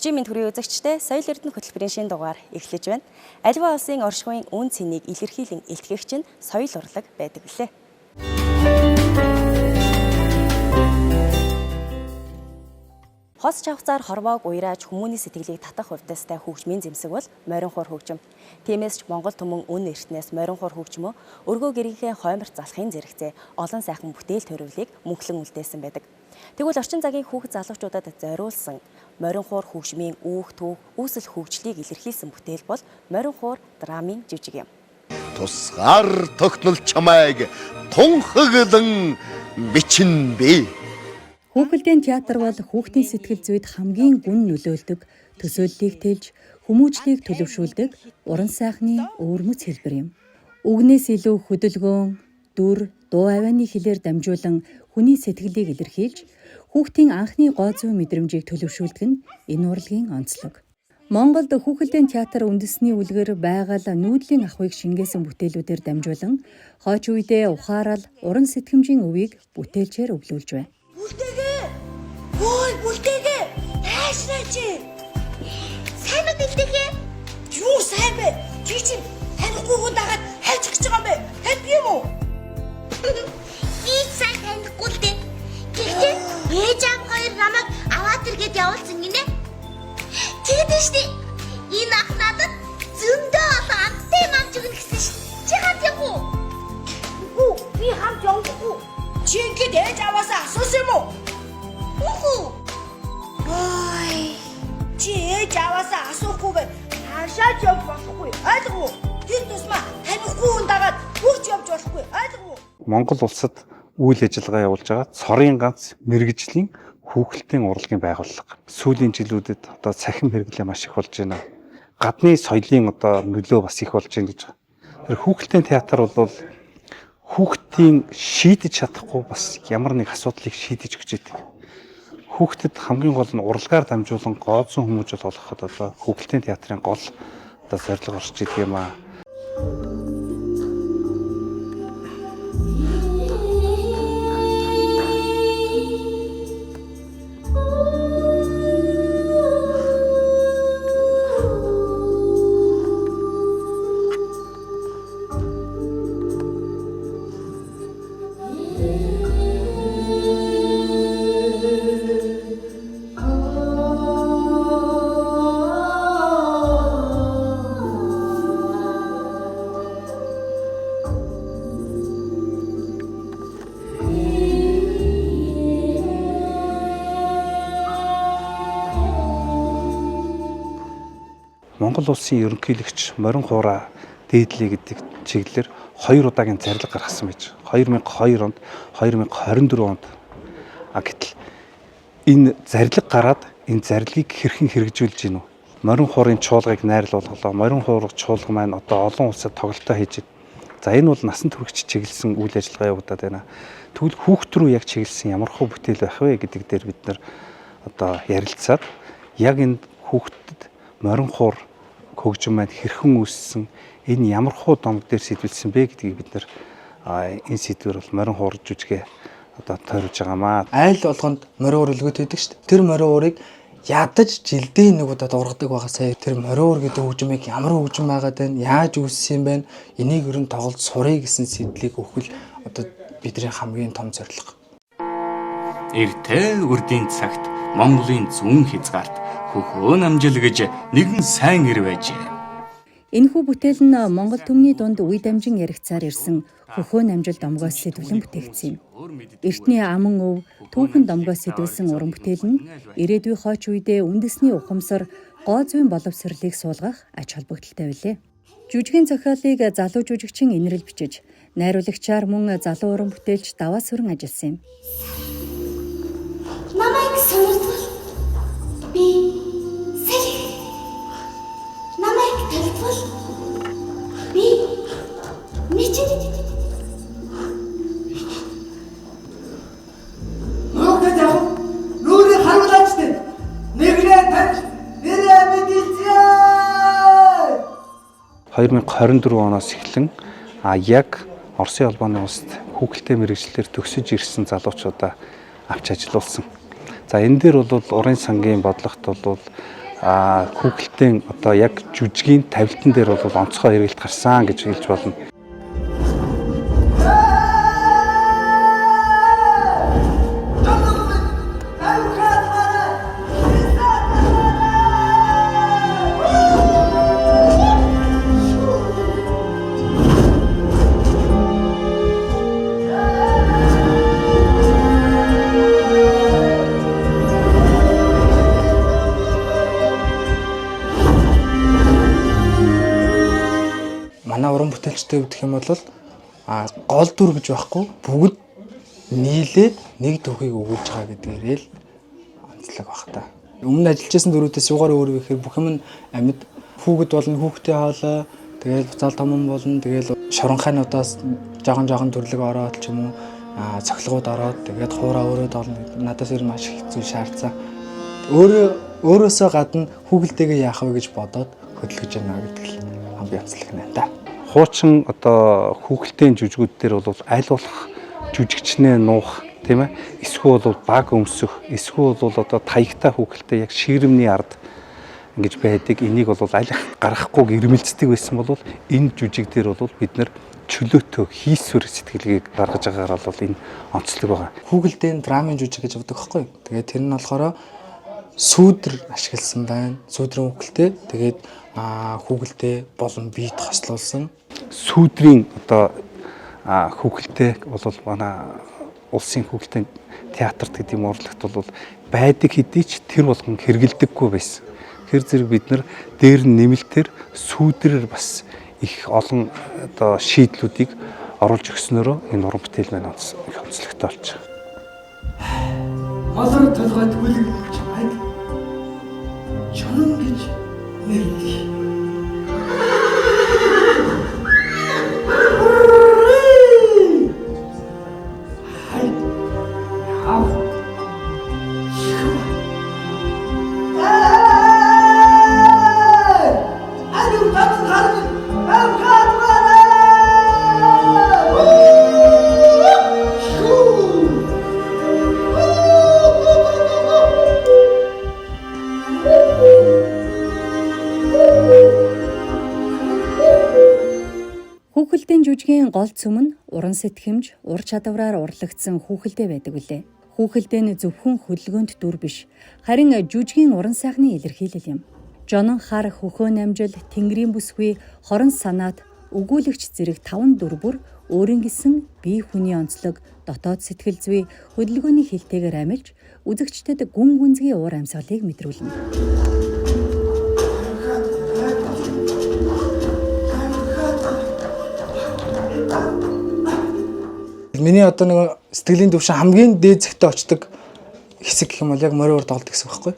Орчин мэнд хүрээ үзэгчтэй соёл эрдэнэ хөтөлбөрийн шинэ дугаар эхлэж байна. Аливаа улсын оршихуйн үн цэнийг илэрхийлэн илтгэгч нь соёл урлаг байдаг билээ. Хос чавцаар хорвоог уйрааж хүмүүний сэтгэлийг татах хувьдастай хөгжмийн зэмсэг бол морин хуур хөгжим. Тиймээс ч Монгол түмэн үн эртнээс морин хуур хөгжмөө өргөө гэрийнхээ хойморт залахын зэрэгцээ олон сайхан бүтээл төрөвлийг мөнхлөн үлдээсэн байдаг. Тэгвэл орчин цагийн хүүхэд залуучуудад зориулсан морин хуур хөгжмийн үүх түүх, үүсэл хөгжлийг илэрхийлсэн бүтээл бол морин хуур драмын жижиг юм. Тусгаар тогтнол чамайг тунхаглан бичин бэ. Хүүхэлдэйн театр бол хүүхдийн сэтгэл зүйд хамгийн гүн нөлөөлдөг, төсөөллийг тэлж, хүмүүжлийг төлөвшүүлдэг уран сайхны өвөрмөц хэлбэр юм. Үгнээс илүү хөдөлгөөн, дүр, дуу авианы хэлээр дамжуулан хүний сэтгэлийг илэрхийлж, хүүхдийн анхны гоо зүй мэдрэмжийг төлөвшүүлдэг нь энэ урлагийн онцлог. Монголд хүүхэлдэйн театр үндэсний үлгэр байгаль нүүдлийн ахуйг шингээсэн бүтээлүүдээр дамжуулан хойч үедээ ухаарал, уран сэтгэмжийн өвийг бүтээлчээр өвлүүлж байна. Бүлтэйгээ! Ой, бүлтэйгээ! Хайшраа чи! Сайн уу бүлтэйгээ? Юу сайн бэ? Чи чинь танихгүй дагаад хайж гэж байгаа юм бэ? Тань юм уу? Ийг сайн танихгүй л дээ. Гэхдээ ээж аав хоёр намайг аваад иргээд явуулсан гинэ. Тэгээд штий. Энэ ах надад зөндөө олон амттай мамж өгнө гэсэн шин. Чи хамт явах уу? Үгүй, би хамт явахгүй. Чи ингэж ээж аваасаа асуусан юм уу? Үгүй. Ой. Чи ээж аваасаа асуухгүйгээр хаашаач явж болохгүй. Ойлгов уу? Тэр тусмаа танихгүй хүн дагаад хурц явж болохгүй. Ойлгов уу? Монгол улсад үйл ажиллагаа явуулж байгаа цорын ганц мэрэгжлийн хүүхэлдэйн урлагийн байгууллага. Сүүлийн жилүүдэд одоо цахим хэрэглээ маш их болж байна. Гадны соёлын одоо нөлөө бас их болж байна гэж байгаа. Тэр хүүхэлдэйн театр бол хүүхдийн шийдэж чадахгүй бас ямар нэг асуудлыг шийдэж өгч идэг. Хүүхдэд хамгийн гол нь урлагаар дамжуулан гоо зүүн хүмүүжил олгоход одоо хүүхэлдэйн театрын гол одоо зорилго орж идэг юм аа. Монгол улсын ерөнхийлөгч морин хуураа дээдлээ гэдэг чиглэлээр 2 удаагийн зарлиг гаргасан байж. 2002 онд, 2024 онд. Гэтэл энэ зарлиг гараад энэ зарлигийг хэрхэн хэрэгжүүлж гинүү? Морин хуурын чуулгыг найрлуулгалаа. Морин хуурын чуулга маань одоо олон улсад тоглолтоо хийж байна. За энэ бол насан туршид чиглэсэн үйл ажиллагаа явагдаад байна. Тэгвэл хүүхд рүү яг чиглэсэн ямар хөө бүтээл байх вэ гэдэг дээр бид нар одоо ярилцаад яг энэ хүүхдэд морин хуур хөгжим маань хэрхэн үүссэн, энэ ямар хуу домог дээр сэтвэлсэн бэ гэдгийг бид нар энэ сэдвэр бол морин хуур жүжигээ одоо тойруулж байгаамаа. Айл болгонд морин хуур өлгөөд байдаг шүү дээ. Тэр морин хуурыг ядаж жилдээ нэг удаад ургадаг байгаа сая. Тэр морин хуур гэдэг хөгжмийг ямар хөгжим байгаад байна, яаж үүссэн юм бэ? Энийг ерөн тоглож сурыг гэсэн сэдлийг өгөх одоо бидний хамгийн том зорилго. Эртээ үрдийн цагт Монголын зүүн хязгаарт хөхөө намжил гэж нэгэн сайн ир байжээ. Энэхүү бүтээл нь Монгол түмний дунд үе дамжин яригцаар ирсэн хөхөө намжил домгоос сэдвлэн бүтээгдсэн юм. Эртний аман өв, түүхэн домгоос сэдвэлсэн уран бүтээл нь ирээдүйн хойч үедээ үндэсний ухамсар, гоо зүйн боловсролыг суулгах ач холбогдолтой билээ. Жүжигийн зохиолыг залуу жүжигчин инрэл бичиж, найруулагчаар мөн залуу уран бүтээлч даваа сүрэн ажилласан юм. Намайг сонирхол. Би сэлэх. Намайг талбал. Би мичиг. Нүүрээ яах? Нүүрээ харуулаач дээ. Нэглээ тань. Нэрээ мэдээчээ. 2024 оноос эхлэн яг Оросын холбооны улсад хүүхэлдэйн мэргэжлэлээр төгсөж ирсэн залуучуудаа авч ажилуулсан. За энэ дээр бол уран сангийн бодлогот бол хүүхэлдэйн одоо яг жүжигийн тавилтан дээр бол онцгой хэрэгэлт гарсан гэж хэлж болно. Манай уран бүтээлчтэй үүдэх юм бол гол дүр гэж байхгүй бүгд нийлээд нэг төвхийг өгүүлж байгаа гэдгээрээ л онцлог баг та. Өмнө ажиллажсэн дүрүүдээс югаар өөр вэ гэхээр бүх юм амьд хүүхэд болно, хүүхдээ хоолой, тэгээд буцаал томон болно, тэгээд шоронхайнуудаас жоохон төрлөг ороод ч юм уу цохилгууд ороод тэгээд хуураа өрөөд олно. Надаас ер нь маш их зүйл шаардсан. Өөрөөсөө гадна хүүхэлдэйгээ яах вэ гэж бодоод хөдөлгөж байна гэдэг л хамгийн онцлог нэ та. Хуучин одоо хүүхэлдэйн жүжигүүд дээр бол аль болох жүжигчнээ нуух тийм ээ, эсвэл бол баг өмсөх, эсвэл бол одоо таягтай хүүхэлдэй яг ширэмний ард ингэж байдаг. Энийг бол аль гарахгүй ирмэлцдэг байсан бол энэ жүжиг дээр бол бид нэр чөлөөтөө хийсвэр сэтгэлгээг гаргаж байгаагаар бол энэ онцлог байгаа. Хүүхэлдэйн драмын жүжиг гэж боддог байхгүй. Тэгээд тэр нь болохоор сүүдэр ашигласан байна. Сүүдрийн хүүхэлдэй. Тэгээд хүүхэлдэй болон биет хослуулсан. Сүүдрийн одоо хүүхэлдэй бол манай улсын хүүхэлдэйн театрт гэдэг юм урлагт бол байдаг хэдий ч тэр болгон хэрэгэлдэггүй байсан. Тэр зэрэг бид нар дээр нь нэмэлтээр сүүдрээр бас их олон одоо шийдлүүдийг оруулж өгснөөрөө энэ уран бүтээл маань их онцлогтой болж байгаа. Малар толгойд хүлэг чамайг чонон гэж нэрлэе. Хүүхэлдэйн жүжигийн гол цөм нь уран сэтгэмж, ур чадвараар урлагдсан хүүхэлдэй байдаг үлээ. Хүүхэлдэй нь зөвхөн хөдөлгөөнт дүр биш, харин жүжигийн уран сайхны илэрхийлэл юм. Жонон хар, хөхөө намжил, тэнгэрийн бүсгүй, хорон санаат, өгүүлэгч зэрэг 5 дүр бүр өөрийн гэсэн бие хүний онцлог, дотоод сэтгэл зүй, хөдөлгөөний хэлтэйгээр амилж, үзэгчдэд гүн гүнзгий уур амьсгалыг мэдрүүлнэ. Миний одоо нэг сэтгэлийн төвшин хамгийн дээд зэгтээ очдог хэсэг гэх юм бол яг мориор тоглолт гэсэн үг байхгүй.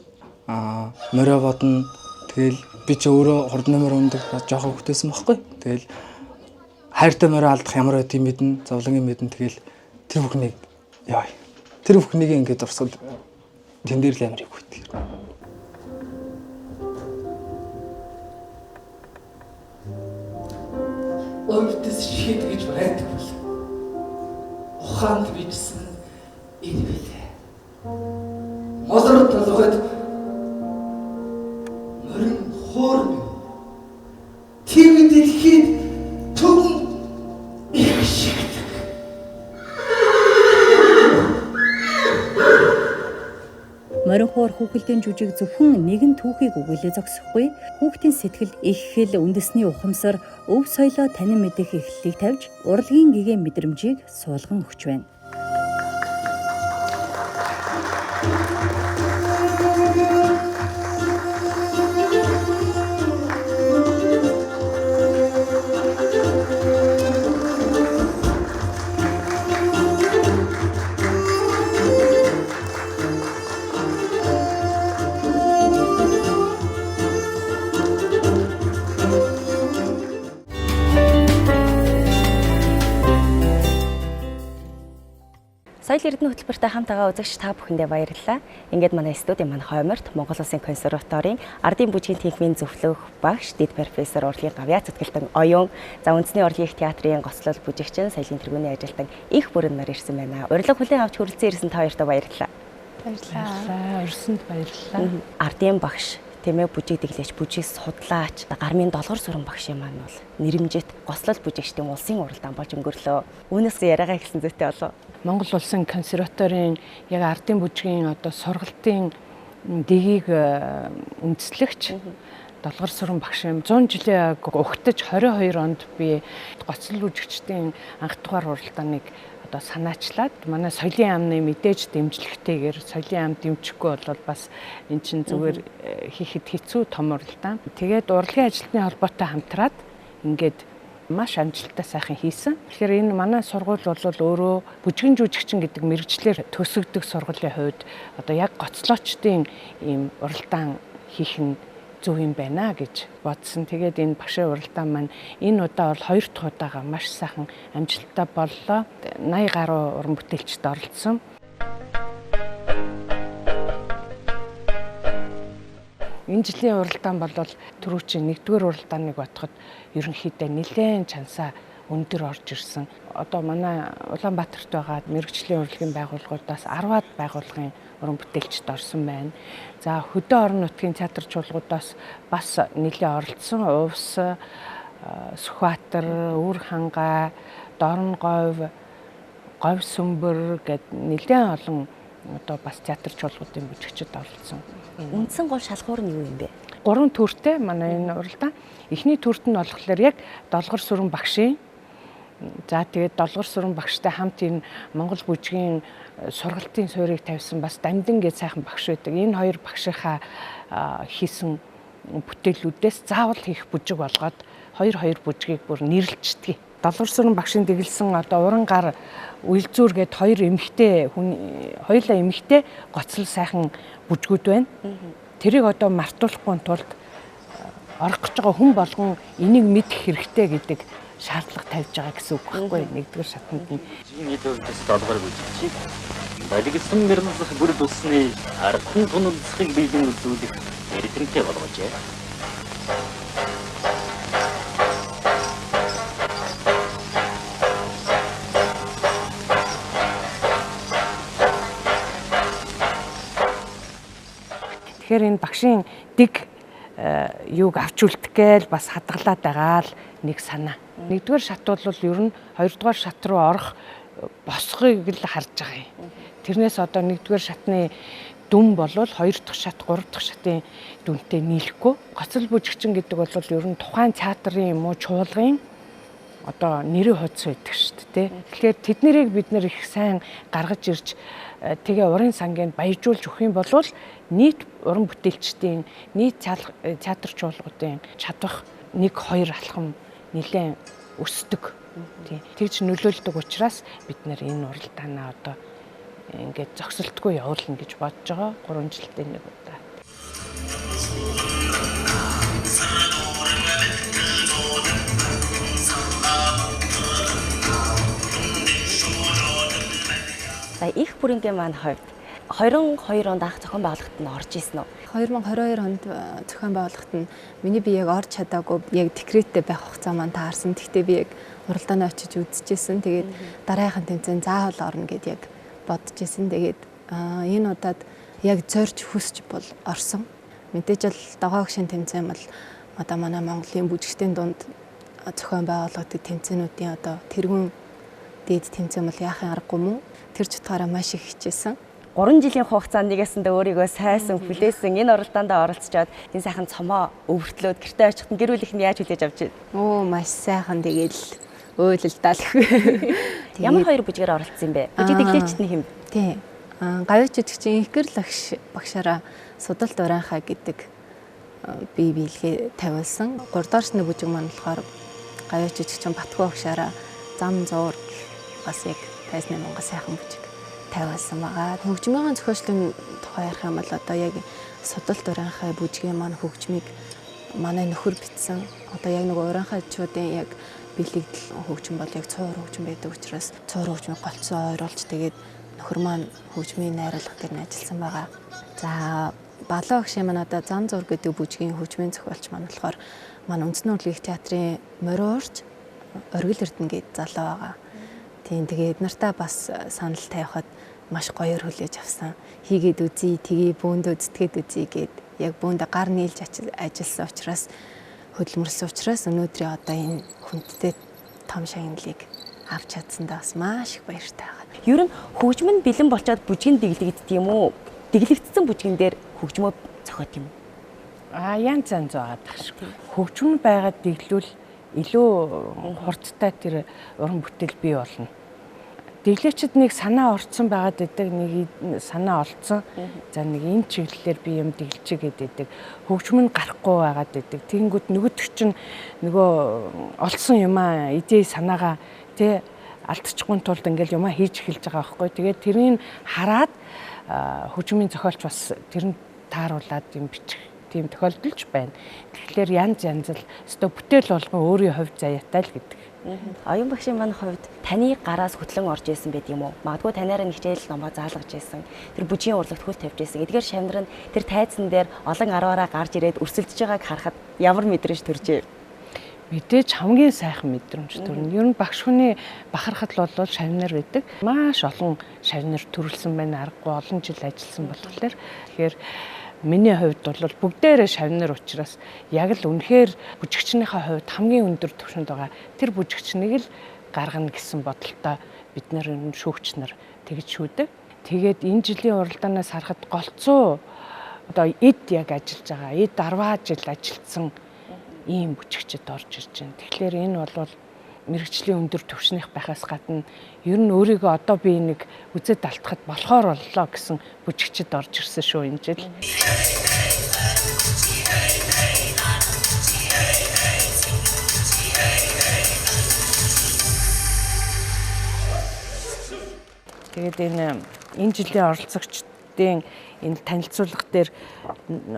Морио бодно. Тэгэл би ч өөрөө хурдны морио өндөг жоохон хөтөөсөн байхгүй. Тэгэл хайртай морио алдах ямар байд юм мэднэ, зовлонгийн мэднэ. Тэгэл тэр бүхнийг яа. Тэр бүхнийг ингээд дурсгал тэн дээр л амирыг хүйтг. Өвдөс шийд гэж байдаг бол ухаанд бичсэн энэ билээ. Малар толгойд морин хоор минь тийм дэлхийд түн их шигдэг. Морин хоор хүүхэлдэйн жүжиг зөвхөн нэгэн түүхийг өгүүлээ зогсохгүй, хүүхдийн сэтгэлд их хэл үндэсний ухамсар, өв соёлоо танин мэдэх эхлэлийг тавьж, урлагийн гэгээ мэдрэмжийг суулган өгч байна. Соёл эрдэнэ хөтөлбөртэй хамт байгаа үзэгч та бүхэндээ баярлалаа. Ингээд манай студийн маань Хойморт Монгол Улсын консерваторийн ардын бүжгийн техникийн зөвлөх багш, дэд профессор урлагийн гавьяа цэцгэлтэн оюун, за үндэсний урлагийн театрын гоцлол бүжигчин, соёлын тэргүүний ажилтан их бүрэн нар ирсэн байна. Урилга хүлээн авч хүрэлцэн ирсэн та хоёртаа баярлалаа. Баярлалаа. Урьсанд баярлалаа. Ардын багш, Тэмээ бүжиг дэглэж, бүжиг судлаач, Гармын Долгор сүрэн багшийн маань бол нэрэмжит гослол бүжигчдийн улсын уралдаан болж өнгөрлөө. Үүнээс яриагаа эхэлсэн зүйтэй болов. Монгол улсын консерваторийн яг ардын бүжгийн одоо сургалтын дэгийг үндэслэгч Долгор сүрэн багш юм 100 жилийн угтаж 22 онд би гоцлол бүжигчдийн анх дугаар уралдааныг одоо санаачлаад манай соёлын яамны мэдээж дэмжлэгтэйгээр соёлын яам дэмжихгүй бол бас эн чинь зүгээр хийхэд хэцүү том уралдаан. Тэгээд урлагийн ажилтны холбоотой хамтраад ингээд маш амжилттай сайхан хийсэн. Тэгэхээр энэ манай сургууль бол өөрөө бүжгэн жүжигчин гэдэг мэргэжлэр төсөгдөг сургуулийн хувьд одоо яг гоцлоочдын ийм уралдаан хийх нь зөв юм байна гэж бодсон. Тэгээд энэ багшийн уралдаан маань энэ удаа бол 2 дахь удаага маш сайхан амжилттай боллоо. 80 гаруй уран бүтээлчд оролцсон. Энэ жилийн уралдаан бол түрүүчийн 1-р уралдааныг бодоход ерөнхийдөө нэлээд чансаа өндөр орж ирсэн. Одоо манай Улаанбаатарт байгаа мэргэжлийн урлагийн байгууллагуудаас 10-аад байгууллагын уран бүтээлчд орсон байна. За хөдөө орон нутгийн театр чуулгуудаас бас нэлээд оролцсон. Увс, Сүхбаатар, Үр хангай, Дорнговь, Говь сүмбэр гэд нэлээд олон одоо бас театр чуулгуудын бүжигчид оролцсон. Үндсэн гол шалгуур нь юу юм бэ? 3 төртэй манай энэ уралдаан. Эхний төрт нь болохоор яг Долгор сүрэн багшийн. За тэгээд Долгор сүрэн багштай хамт энэ Монгол бүжгийн сургалтын суурийг тавьсан бас Дамдин гэж сайхан багш байдаг. Энэ хоёр багшийнхаа хийсэн бүтээлүүдээс заавал хийх бүжиг болгоод хоёр бүжгийг бүр нэрлэлцдэг. Долгор сүрэн багшийн дэглэсэн одоо уран гар үйлзүүр гээд хоёр эмэгтэй хоёулаа эмэгтэй гоцлол сайхан бүжгүүд байна. Тэрийг одоо мартуулахгүй тулд орох гэж байгаа хүн болгон энийг мэдэх хэрэгтэй гэдэг шаардлага тавьж байгаа гэсэн үг байхгүй. 1-р шатнд нь Жиний төвдөөс долгор бүжигчийг балигсан мөрнөс бүр тусны ардын тунэлцгийг биелэн үзүүлэх эрдэмтэй болгожээ. Тэгэхээр энэ багшийн дэг юуг авч үлдэхгээл бас хадгалаад байгаа л нэг санаа. 1-р шат бол ер нь 2-р шат руу орох босхийг л харж байгаа юм. Тэрнээс одоо 1-р шатны дүн болвол 2 дахь шат, 3 дахь шатын дүнтэй нийлэхгүй. Гоцлол бүжигчин гэдэг бол ер нь тухайн театрын юм уу чуулгын одоо нэрийн хуудас байдаг шүү дээ. Тэгэхээр тэднэрийг бид нэр их сайн гаргаж ирж тэгээ урын сангийн баяжуулж өгөх юм бол нийт уран бүтээлчдийн нийт театр чуулгуудын чадвах 1-2 алхам нэлээд өсдөг. Тэгж нөлөөлдөг учраас бид нэр энэ уралдаанаа одоо ингээд зогсолтгүй явуулна гэж бодож байгаа. 3 жилдээ нэг удаа. За их бүрэнгийн маань хувьд 22 онд анх зохион байгуулалт нь орж исэн үү? 2022 онд зохион байгуулалт нь миний би яг орж чадаагүй яг декреттэй байх хугацаа маань таарсан. Тэгтээ би яг уралдаанаа очиж үзчихсэн. Тэгээд дараагийн тэмцээн заавал орно гэд яг бодож исэн. Тэгээд энэ удаад яг зорж хүсч бол орсон. Мэдээж л дагаагшин тэмцээн бол одоо манай Монголын бүжигчдийн дунд зохион байгуулагддаг тэмцээнүүдийн одоо тэргүүн дээд тэмцээн бол яахын аргагүй мүү? Тэр ч утгаараа маш их хичээсэн. 3 жилийн хугацаанд нэгэсэндээ өөрийгөө сайсан хүлээсэн энэ уралдаанд оролцоод энэ сайхан цомоо өвөртлөөд гэртээ очиход гэр бүлийнх нь яаж хүлээж авч байна? Маш сайхан тэгэл өөлөлдөл. Ямар хоёр бүжгээр оролцсон юм бэ? Бүжиг дэглэгчд нь хэм? Тийм. Гавьяа жүжигчин Игэр багшаараа Судалт Уранхай гэдэг бие биелгээ тавиулсан. 3 дахь шатны бүжиг маань болохоор гавьяа жүжигчин Батгүй багшаараа Зам зуур бас яг тайзны Монгол сайхан бүжиг тавиулсан байгаа. Хөгжмийн зохиолчлын тухай ярих юм бол одоо яг Судалт Уранхай бүжгийн маань хөгжмийг манай нөхөр бичсэн. Одоо яг нэг уранхайчуудын яг бэлэгдэл хөгжим бол яг цуур хөгжим байдаг учраас цуур хөгжмийг голцоо ойруулж тэгээд нөхөр маань хөгжмийн найруулга дээр нь ажилласан байгаа. За Балаа багшийн маань одоо Зам зуур гэдэг бүжгийн хөгжмийн зохиолч маань болохоор манай Үндэсний урлагийн театрын мориорч Оргил Эрдэнэ гээд залуу байгаа. Тийм тэгээд нартаа бас санал тавихад маш гоёор хүлээж авсан. Хийгээд үзье, тгий бөөндөө зүтгээд үзье гэд яг бүүндээ гар нийлж ажилласан учраас хөдөлмөрлсөн учраас өнөөдрийн одоо энэ хүндтэй том шагналыг авч чадсандаа бас маш их баяртай байгаа. Ер нь хөгжим нь бэлэн болчоод бүжгийн дэглэгддэг юм уу? Дэглэгдсэн бүжгэн дээр хөгжмөө зохиод юм уу? Янз янз байгаа шүү. Хөгжим байгаад дэглүүл илүү хурдтай тэр уран бүтээл бий болно. Дэглэгчд нэг санаа орцсон байгаад байдаг, нэг санаа олцсон. За нэг энэ чиглэлээр би юм дэглэж гэдэг. Хөгжим нь гарахгүй байгаад байдаг. Тэгэнгүүт нөгөөдөг чинь нөгөө олцсон юмаа идей санаагаа тэ алдчихгүй тулд ингээл юмаа хийж эхэлж байгаа байхгүй. Тэгээд тэрийг хараад хөгжмийн зохиолч бас тэр нь тааруулаад юм бичих тийм тохиолдолж байна. Тэгэхээр янз янз л өстой бүтээл болгон өөрийн хувь заяатай л гэдэг. Оюун багшийн маань хувьд таны гараас хөтлөн орж исэн байд юм уу? Магадгүй танаараа нэг хичээл номоо заалгаж исэн. Тэр бүжгийн урлагт хөл тавьж исэн. Эдгээр шавнар нь тэр тайзан дээр олон 10-аараа гарч ирээд өрсөлдөж байгааг харахад ямар мэдрэмж төржээ? Мэдээж хамгийн сайхан мэдрэмж төрнө. Ер нь багш хүний бахархал бол шавнар байдаг. Маш олон шавнар төрүүлсэн байна. Аргагүй олон жил ажилласан болохоор тэгэхээр миний хувьд бол бүгдээрээ шавнар учраас яг л үнэхээр бүжигчнийхээ хувьд хамгийн өндөр түвшинд байгаа тэр бүжигчнийг л гаргана гэсэн бодолтой бид нар шүүгч нар тэгж шүүдэг. Тэгээд энэ жилийн уралдаанаас харахад голцоо одоо эд яг ажиллаж байгаа. Эд 10 жил ажилласан ийм бүжигчд орж ирж байна. Тэгэхээр энэ бол мэрэгжлийн өндөр түвшнийх байхаас гадна ер нь өөрийгөө одоо би нэг үзэд алдахад болохоор боллоо гэсэн бүжигчд орж ирсэн шүү энэ жил. Тэгээд энэ жилийн оролцогчдын энэ танилцуулга дээр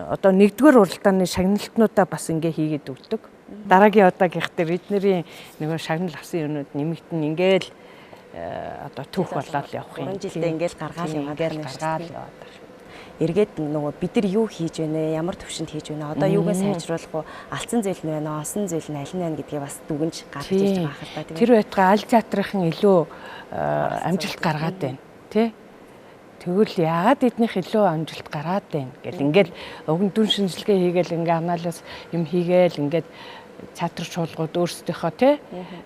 одоо нэгдүгээр уралдааны шагналтнуудаа бас ингээ хийгээд өгдөг. Дараагийн удаагийнх дээр эднэрийн нөгөө шагнал авсан юмнууд нэмэгдэн ингээл одоо түүх болоод явах юм. 3 жилдээ ингээл гаргаал яваад. Эргээд нөгөө бид нар юу хийж байна, ямар төвшөнд хийж байна, одоо юугаа сайжруулах уу, алдсан зүйл нь байна, олсон зүйл нь аль нь байна гэдгийг бас дүгнж гаргаж ирж байгаа хэрэг та. Тэр байтугай аль театрын илүү амжилт гаргаад байна, тий? Тэгвэл яагаад эднийх илүү амжилт гараад байна гэл ингээл өгөн дүн шинжилгээ хийгээл ингээ анализ юм хийгээл ингээд театр чуулгууд өөрсдийнхөө тий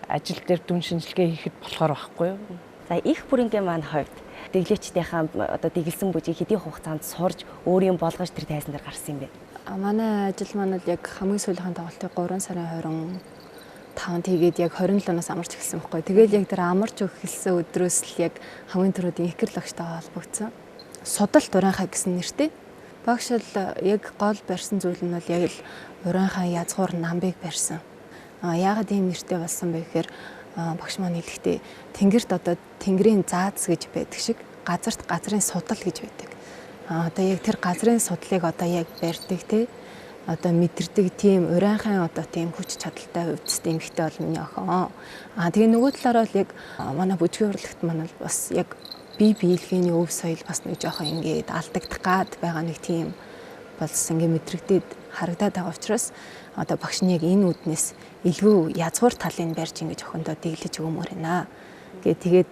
ажил дээр дүн шинжилгээ хийхэд болохоор байхгүй юу? За их бүрэнгийн маань хувьд дэглэгчдийнхаа одоо дэглэсэн бүжийг хэдийн хугацаанд сурж өөрийн болгож тэр тайзан дээр гарсан юм бэ? Манай ажил маань л яг хамгийн сүүлийнхэн тоглолтыг 3 сарын 25-нд тэгээд яг 27-наас амарч эхэлсэн байхгүй. Тэгээд яг тэр амарч эхэлсэн өдрөөс л яг хамгийн түрүүний ихгэр лагчтайгаа холбогдсон. Судалт Уранхай гэсэн нэртэй. Багш л яг гол барьсан зүйл нь бол яг л Уранхай язгуур намбыг барьсан. Яагаад ийм нэртэй болсон бэ гэхээр багш маань хэлэхдээ тэнгэрт одоо тэнгэрийн зааз гэж байдаг шиг газарт газрын судал гэж байдаг. Одоо яг тэр газрын судлыг одоо яг барьдаг те одоо мэдэрдэг тийм Уранхайн одоо тийм хүч чадалтай өвдөлттэй эмэгтэй бол миний охин. Тэгээ нөгөө талаараа л яг манай бүжгийн урлагт маань бас яг бие биелгээний өв соёл бас нэг жоохон ингээд алдагдах гад байгаа нэг тийм болсон ингээд мэдрэгдээд харагдаад байгаа учраас одоо багш нь яг энэ үднээс илүү язгуур талын барьж ингэж охиндоо дэглэж өгмөр байна. Тэгээд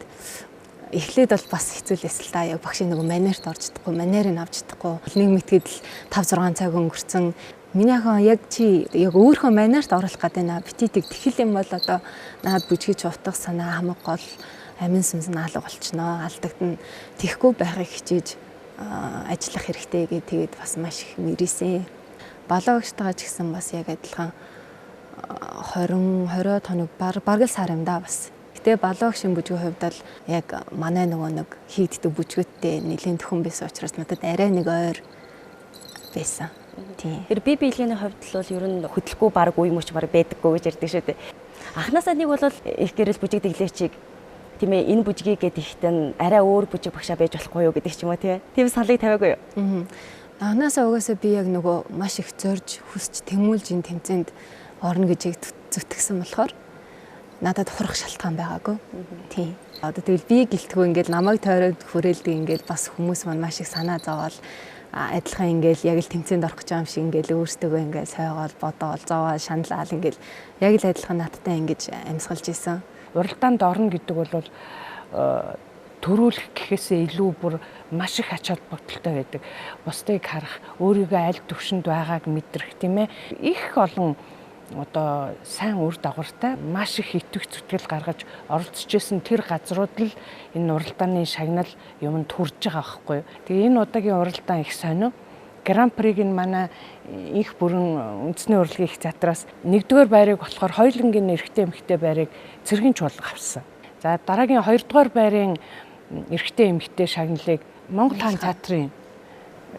эхлээд бол бас хэцүүлээс л та яг багшийн нөгөө манерт орж чадахгүй, манерыг авч чадахгүй. Нэг мэтгэд л 5-6 цаг өнгөрцөн. Миний охин яг чи яг өөрийнхөө манерт оруулах гэдэг наа бититик тэхэл юм бол одоо наад бүжгийч утга санаа хамаг гол амин сүнс нь алга болчихноо. Алдагдана. Тэхгүй байхыг хичээж ажиллах хэрэгтэй тэгээд бас маш их мэрийсэн. Балаагчтайгаа ч гэсэн бас яг адилхан 20 хоног бараг сар юм да бас. Гэтэ балаагчийн бүжгийн хувьд л яг манай нөгөө нэг хийддэг бүжгүүдтэй нэлийн төхөн байсан учраас надад арай нэг ойр байсан. Тийм. Тэр бие биелгээний хувьд л ер нь хөдөлгөө баг үе мөч баг байдаггүй гэж ярьдаг шүү дээ. Анхнаасаа нэг бол их гэрэл бүжиг дэглээчийг тийм ээ энэ бүжгийг гэдэг ихтэн арай өөр бүжиг багшаа байж болохгүй юу гэдэг ч юм уу тийм саналыг тавиагүй юу? Анхнаасаа угаасаа би яг нөгөө маш их зорж хүсч тэмүүлж энэ тэмцээнд орно гэж зүтгэсэн болохоор надад хурах шалтгаан байгаагүй. Тийм. Одоо тэгэл би гэлтгүү ингээл намайг тойроод хүрээлдэг ингээл бас хүмүүс маань маш их санаа зовоол адилхан ингээл яг л тэмцээнд орох гэж байгаа юм шиг ингээл өөрсдөө ингээл сойгоол бодоол зовоол шаналал ингээл яг л адилхан надтай ингэж амьсгалж исэн. Уралдаанд орно гэдэг бол төрүүлэх гэхээсээ илүү бүр маш их ач холбогдолтой байдаг. Бусдыг харах, өөрийгөө аль төвшөнд байгааг мэдрэх тийм ээ. Их олон одоо сайн үр дагавартай маш их итгэх зүтгэл гаргаж оролцож исэн тэр газрууд л энэ уралдааны шагнал юмд хүрж байгаа байхгүй юу. Тэгээ энэ удаагийн уралдаан их сонир. Гран приг нь манай их бүрэн үндэсний урлагийн их театраас 1-р байрыг болохоор хоёулангийн эрэгтэй эмэгтэй байрыг цэргийн чуулга авсан. За дараагийн 2-р байрын эрэгтэй эмэгтэй шагналыг Монгол хаан театрын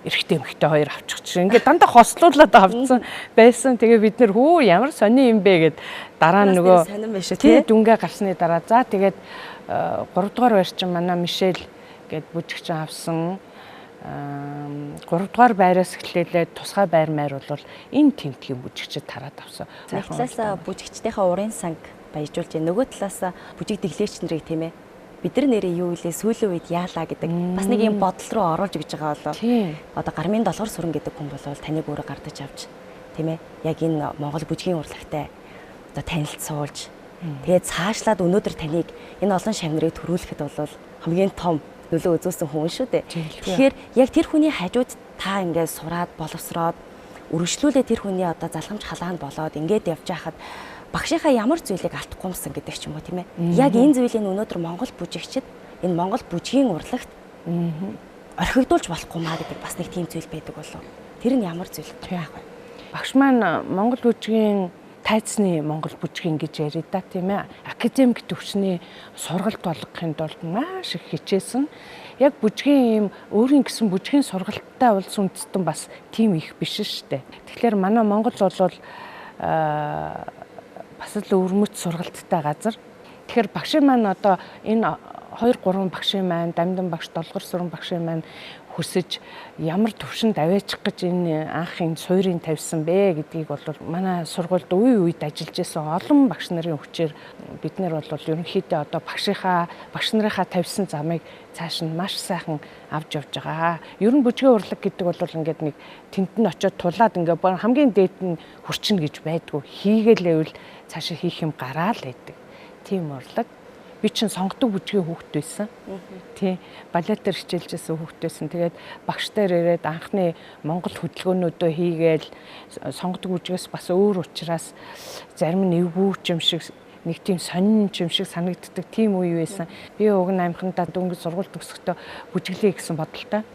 эрэгтэй эмэгтэй хоёр авчих чинь ингээд дандаа хослуулаад авцсан байсан. Тэгээ бид нэр хөө ямар сони юм бэ гэд дараа нь нөгөө сонирн биш үү тий дүнгээ гарсны дараа за тэгээд 3-р байр чинь манай Мишель гэд бүжигчин авсан. 3-р байраас эхлээлээ тусгай байр маяр бол энэ тэмдгийн бүжигчд тараад авсан. Нэг талаас бүжигчдийнхаа урын санг баяжуулж, нөгөө талаас бүжиг дэглэгч нарыг тийм ээ бид нар нэрээ юу илээ сүүлийн үед яалаа гэдэг бас нэг юм бодол руу оруулж өгж байгаа болоо. Одоо гармын долгор сүрэн гэдэг хүн бол таныг өөрөө гардаж авч тийм ээ яг энэ Монгол бүжгийн урлагтай одоо танилцуулж тэгээд цаашлаад өнөөдөр таныг энэ олон шавнарыг төрүүлэхэд бол хамгийн том нөлөө үзүүлсэн хүн шүү дээ. Тэгэхээр яг тэр хүний хажууд та ингээд сураад боловсроод өргөжлүүлээ тэр хүний одоо залхамж халаанд болоод ингээд явж байхад багшийнхаа ямар зүйлийг алдахгүй юмсан гэдэг ч юм уу тийм ээ. Яг энэ зүйлийг өнөөдөр Монгол бүжигчид энэ Монгол бүжгийн урлагт орхигдуулж болохгүй маа гэдэг бас нэг тийм зүйл байдаг болов. Тэр нь ямар зүйл байх вэ? Багш маань Монгол бүжгийн тайцны Монгол бүжгийн гэж яриа да тийм ээ. Академик төвчний сургалт болгохын тулд маш их хичээсэн. Яг бүжгийн юм өөрийн гэсэн бүжгийн сургалттай улс үндэстэн бас тийм их биш шүү дээ. Тэгэхээр манай Монгол бол бас л өвөрмөц сургалттай газар. Тэгэхээр багшийн маань одоо энэ 2-3 багшийн маань, Дамдан багш, Долгор сүрэн багшийн маань хүсэж ямар төвшөнд аваачих гэж энэ анхын суурийг тавьсан бэ гэдгийг бол манай сургуульд үе үед ажиллаж байсан олон багш нарын хүчээр бид нар бол ерөнхийдөө одоо багш нарынхаа тавьсан замыг цааш нь маш сайхан авч явж байгаа. Ер нь бүжгийн урлаг гэдэг бол ингээд нэг тент нь очиод тулаад ингээд хамгийн дээд нь хүрчнэ гэж байдгүй. Хийгээлээвэл цаашаа хийх юм гараал байдаг. Тийм урлаг. Би чинь сонгодог бүжгийн хүүхэд байсан. Тий. Балетээр хичээлжсэн хүүхэд байсан. Тэгээд багштай ирээд анхны Монгол хөдөлгөөнүүдөө хийгээл сонгодог бүжгээс бас өөр учраас зарим нь эвгүй юм шиг нэг тийм сонин юм шиг санагддаг тийм үе байсан. Би уг 8-ндаа дөнгөж сургууль төгсөхдөө бүжиглэе гэсэн бодолтой.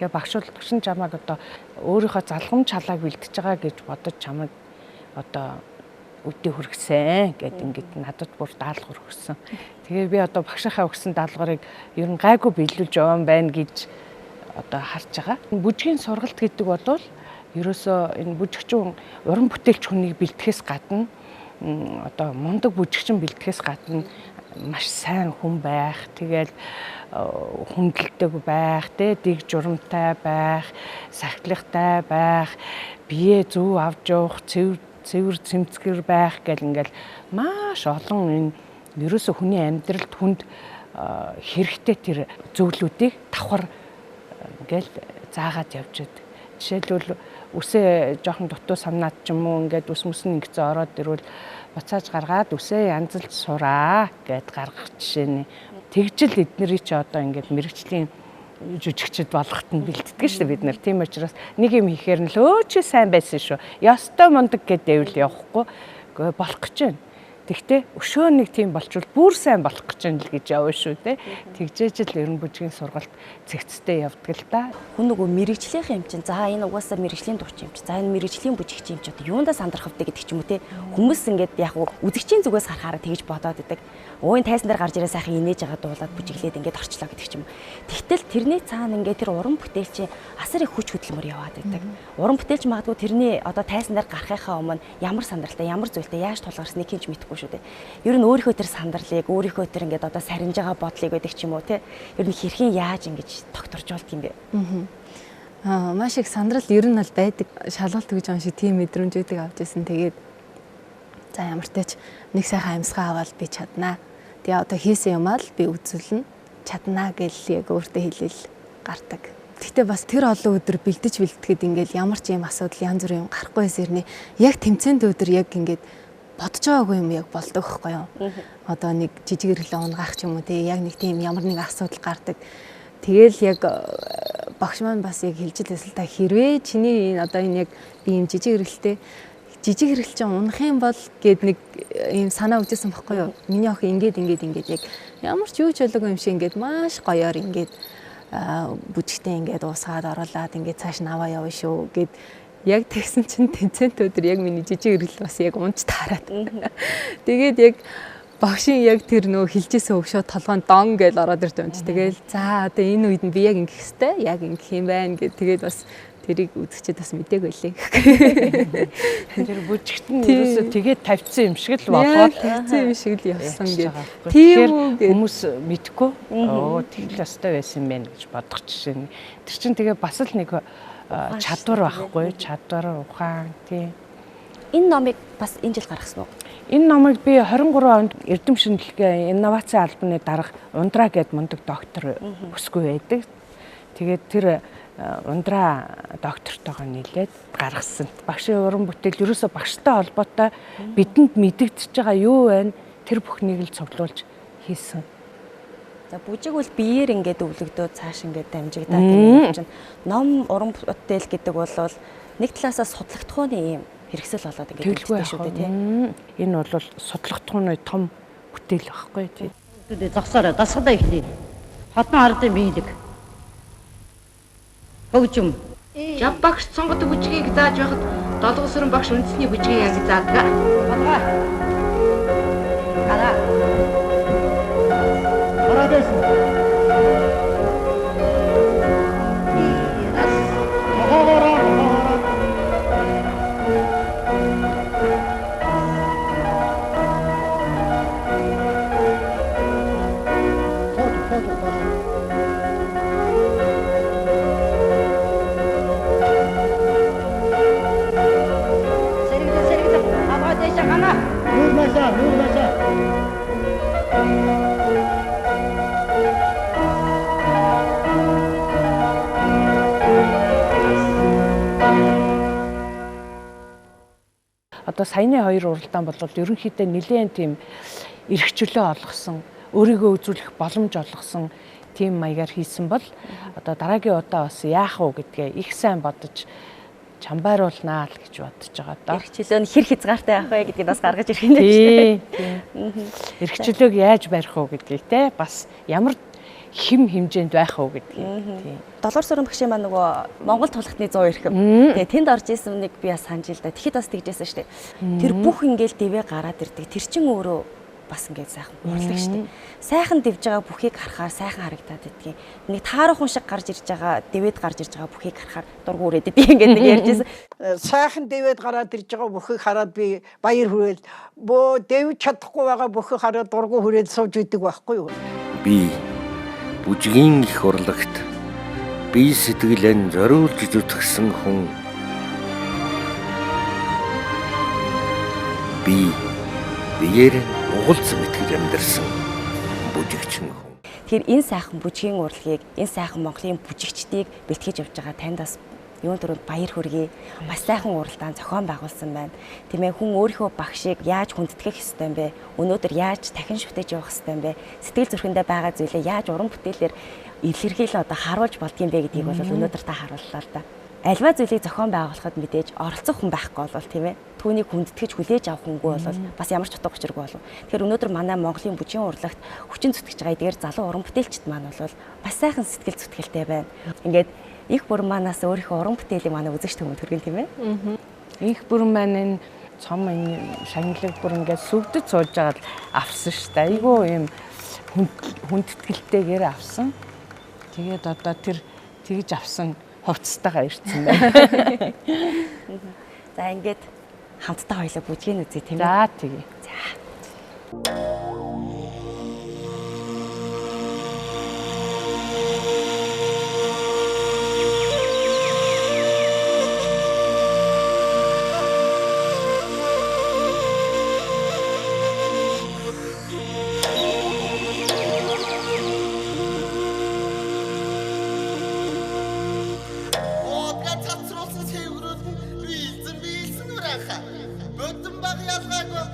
Тэгээ багш нь чамайг одоо өөрийнхөө залхамж халааг бэлдэж байгаа гэж бодож чамайг одоо үдээ хүргэсэн гэд ингээд надад бүр даалгавар өгсөн. Тэгээ би одоо багшийнхаа өгсөн даалгаврыг ер нь гайгүй биелүүлж яваа юм байна гэж одоо харж байгаа. Бүжгийн сургалт гэдэг бол ерөөсөө энэ бүжигчин уран бүтээлч хүнийг бэлтгэхээс гадна одоо мундаг бүжигчин бэлтгэхээс гадна маш сайн хүн байх, тэгэл хүндэлдэг байх, дэг журамтай байх, сахилгатай байх, бие зөв авч явах, цэвэр цэмцгэр байх гэл ингээл маш олон энэ ерөөсө хүний амьдралд хүнд хэрэгтэй тэр зөвлүүдийг давхар ингээл заагаад явж байдаг. Жишээлбэл үсээ жоохон дутуу санаад ч юм уу ингээд ус мөсөн ингэцээ ороод ирвэл буцааж гаргаад үсээ янзалж сураа гэд гаргах жишээ нь. Тэгжил эднэрий чи одоо ингээд мэрэгчлийн жүжигчд болгоход нь бэлддэг шүү дээ бид нар. Тийм учраас нэг юм хийхээр нь л өө чи сайн байсан шүү. Ёстой мундаг гэдээвэл явахгүй. Гэхдээ болох гэж байна. Тэгтээ өшөө нэг тийм болчвол бүр сайн болох гэж байна л гэж явна шүү дээ. Тэгжээж л ерөн бүжгийн сургалт цэгцтэй явдаг л да. Хүн нөгөө мэрэгжлийн юм чинь за энэ угаасаа мэрэгжлийн дууч юм чи. За энэ мэрэгжлийн бүжигч юм чи одоо юундаа сандрах вэ гэдэг ч юм уу те. Хүмүүс ингээд яг үзэгчийн зүгээс харахаараа тэгж бодоод идэг. Өөний тайсан дээр гарч ирээ сайхан инээж байгаа дуулаад бүжиглээд ингээд орчлоо гэдэг ч юм. Тэгтэл тэрний цаана ингээд тэр уран бүтээлчийн асар их хүч хөдөлмөр яваад байдаг. Уран бүтээлч магадгүй тэрний одоо тайсан дээр гарахынхаа өмнө ямар сандралтай, ямар зүйлтэй яаж тулгарсныг хинч мэдэхгүй шүү дээ. Ер нь өөрийнхөө тэр сандралыг, өөрийнхөө тэр ингээд одоо сарниж байгаа бодлыг байдаг ч юм уу те. Ер нь хэрхэн яаж ингэж тогтворжуулт юм бэ? Маш их сандрал ер нь л байдаг. Шалгалт гэж юм шиг тийм мэдрэмжүүдийг авч ирсэн. Тэгээд за ямар ч тач нэг сайхан амьсгаа аваад би чаднаа. Тэгээ одоо хийсэн юмаа л би үзүүлнэ. Чаднаа гэл яг өөртөө хэлэл гардаг. Гэхдээ бас тэр олон өдөр бэлдэж ингээл ямар ч юм асуудал янз бүрийн юм гарахгүй сэрний яг тэмцээнд өдөр яг ингээд бодож байгаагүй юм яг болдог байхгүй юу? Одоо нэг жижиг хэрэглээ унгаах ч юм уу тий яг нэг тийм ямар нэг асуудал гардаг. Тэгэл яг багш маань бас яг хэлж байсан л та хэрвээ чиний одоо энэ яг би юм жижиг хэрэглээ чинь унах юм бол гээд нэг ийм санаа өгчээсэн байхгүй юу? Миний охин ингээд яг ямар ч юу ч болоогүй юм шиг ингээд маш гоёор ингээд бүжигтэй ингээд уусгаад оруулаад ингээд цааш наваа явна шүү гэд яг тэгсэн чинь тэнцэнт өдөр яг миний жижиг хэрэглээ бас яг унж таарад. Тэгээд яг багшийн яг тэр нөө хилжсэн өгшөө толгойн дон гэж ороод ирж байна. Тэгэл за одоо энэ үед нь би яг ингэх хэвээр яг ингэх юм байна гэд тэгээд бас тэрийг үзэгчид бас мдээгүй лээ. Тэр бүжигт нь ерөөсөө тэгээд тавьсан юм шиг л болгоод тавьсан юм шиг л явсан гэх. Тийм хүмүүс мэдгүй оо тэгэл өстой байсан юм байна гэж бодох жишээ нь. Тэр чинь тэгээ бас л нэг чадвар байхгүй чадвар ухаан тийм. Энэ номыг бас энэ жил гаргасан уу? Энэ номыг би 23 онд Эрдэм шинжилгээ инновацийн албаны дарга Ундраа гэд мундаг доктор өсгүй байдаг. Тэгээд тэр ундраа доктортойгоо нийлээд гаргасан. Багшийн уран бүтээл ерөөсө багштай холбоотой бидэнд мэдэгдэж байгаа юу вэ? Тэр бүхнийг л цуглуулж хийсэн. За бүжиг бол биеэр ингээд өвлөгдөө цааш ингээд дамжигдаад тийм чинь ном уран бүтээл гэдэг бол нэг талаасаа судлагдхууны юм хэрэгсэл болоод ингээд төлөвлөж шүү дээ тийм. Энэ бол судлагдхууны том бүтээл байхгүй тийм. Зогсоорой дасгалаа эхлэе. Хотон ардын биелэг. Хөгжим. Жав багш сонгодог бүжгийг зааж байхад долгосрон багш үндэсний бүжгийг яг заадаг. Болгоо. Хараа. Ороодэс. Одоо саяны хоёр уралдаан бол ерөнхийдөө нэлээд тийм эрхчлөө олгосон, өөрийгөө үзүүлэх боломж олгосон тийм маягаар хийсэн бол одоо дараагийн удаа бас яах вэ гэдгээ их сайн бодож чамбайруулнаа л гэж бодож байгаа даа. Эрхчлөө нь хэр хязгаартай явах вэ гэдгийг бас гаргаж ирэх юм байна шүү дээ. Эрхчлөөг яаж барих вэ гэдгийг те бас ямар хим хэмжээнд байх вэ гэдгийг. Долоор сүрэн багшийн маань нөгөө Монгол тулхтны 100 эрхэм. Тэгээ тэнд орж исэн нэг би бас санаж ил да. Тэгэхэд бас тэгжсэн шүү дээ. Тэр бүх ингээл дэвээ гараад ирдэг. Тэр чин өөрөө бас ингээд сайхан урлаг шүү дээ. Сайхан дэвж байгаа бүхийг харахаар сайхан харагдаад идэгий. Нэг таарахын шиг гарч ирж байгаа, дэвэд гарч ирж байгаа бүхийг харахаар дургу үрээд идэг ингээд нэг ярьжсэн. Сайхан дэвэд гараад ирж байгаа бүхийг хараад би баяр хүрээд бөө дэвж чадахгүй байгаа бүхийг хараад дургу хүрээд сууж идэг байхгүй юу? Би бүжгийн их урлагт бие сэтгэлэн зориулж зүтгэсэн хүн. Би биеэр угалцсан итгэж амьдарсан бүжигчин хүн. Тэгэхээр энэ сайхан бүжгийн урлагийг, энэ сайхан Монголын бүжигчдийг бэлтгэж явж байгаа танд бас юун төрөнд баяр хүргэе. Маш сайхан уралдаан зохион байгуулсан байна. Тийм ээ хүн өөрийнхөө багшийг яаж хүндэтгэх ёстой юм бэ? Өнөөдөр яаж дахин шүтэж явах ёстой юм бэ? Сэтгэл зүрхэндээ байгаа зүйлээ яаж уран бүтээлээр илэрхийлэн одоо харуулж болдгийм бэ гэдгийг бол өнөөдөр та харууллаа л да. Альва зүйлийг зохион байгуулахад мэдээж оролцох хүн байхгүй бол тийм ээ түүнийг хүндэтгэж хүлээж авах хүнгүй бол бас ямар ч утга учиргүй болов. Тэгэхээр өнөөдөр манай Монголын бүжгийн урлагт хүчин зүтгэж байгаа эдгээр залуу уран бүтээлчд маань бол бас сайхан сэтгэл зүтгэлтэй байна. Ингээд их бүрэн манаас өөрийнхөө уран бүтээлийг манай үзэгч хүмүүст хүргэн тийм ээ. Их бүрэн маань энэ цом энэ шагналыг бүр ингээд сүвдэд сууж байгаад авсан шүү дээ. Айгүй юм хүндэтгэлтэйгээр авсан. Тэгээд одоо тэр тэгж авсан хувцастайгаа ирсэн байна. За ингээд хамтдаа хоёлаа бүжгийн үзье тийм ээ. За тэгье. За. Цацруулсан цэврүүд нь биелсэн үрээхэ. Бөдөн баг ялгаагүй